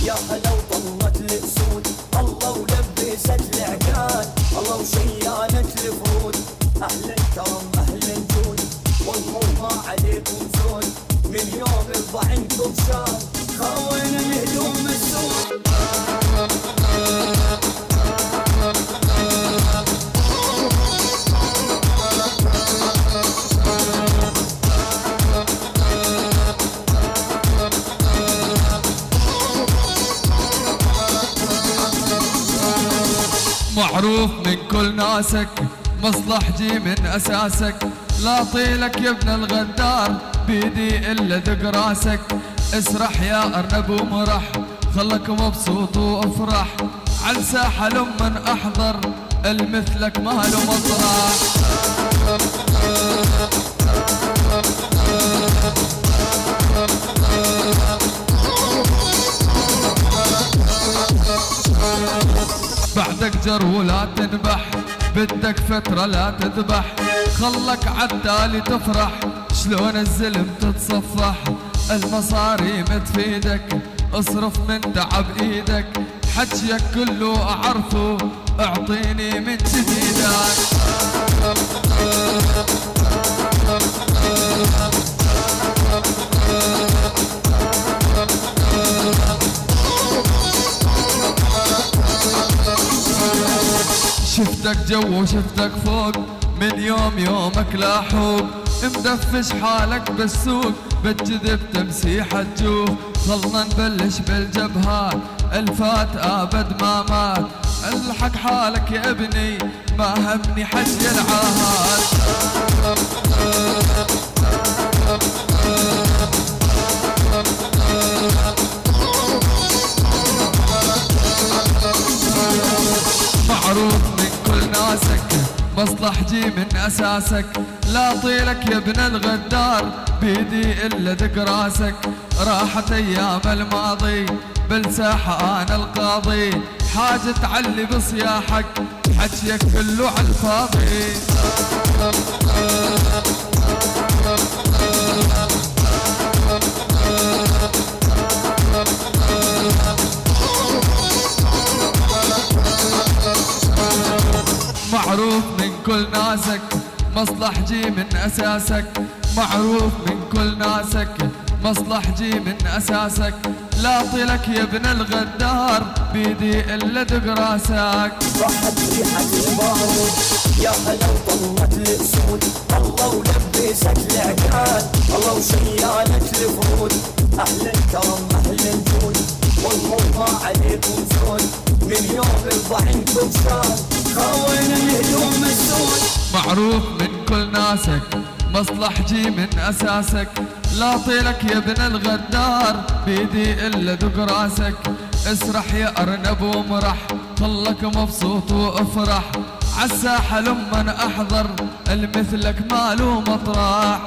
يا هلا وطلت الاسود الله ولبست العقال الله وشيانت الفود. اهلا كرم اهلا جود والله ما عليكم زود من يوم الضعنكم شال خاوين الهدوم السود. معروف من كل ناسك مصلحجي من اساسك لا طيلك يا ابن الغدار بيدي الا دق راسك. اسرح يا ارنب ومرح خلك مبسوط وافرح عن ساحه لمن احضر المثلك ماله مطرح. بعدك جر ولا تنبح بدك فترة لا تذبح خلك عالتالي تفرح شلون الزلم تتصفح. المصاري متفيدك اصرف من تعب ايدك حجيك كله اعرفه اعطيني من جديدك. شفتك جو وشفتك فوق من يومك لاحوق مدفش حالك بالسوق بتجذب تمسيح الجوه. خلنا نبلش بالجبهات الفات ابد ما مات الحق حالك يا ابني ما همني حجي العاهات. معروف من كل ناسك مصلحجي من اساسك لا طيلك يا ابن الغدار بيدي الا دق راسك. راحت ايام الماضي بالساحه انا القاضي حاجه تعلي بصياحك حجيك كله عالفاضي. معروف من كل ناسك مصلحجي من اساسك معروف من كل ناسك مصلحجي من اساسك لا طيلك يا ابن الغدار بيدي الا دق راسك. صحت ريحة البارود يا هلا وطلت الاسود الله ولبست العقال الله وشيانت الفود. اهلا كرم اهلا جود والله ما عليكم زود من يوم الضعنكم شال خاوين الهدوم السود. معروف من كل ناسك مصلحجي من اساسك لا طيلك يا ابن الغدار بيدي الا دق راسك. اسرح يا ارنب ومرح خلك مبسوط وافرح عالساحه لمن احضر المثلك ماله مطرح.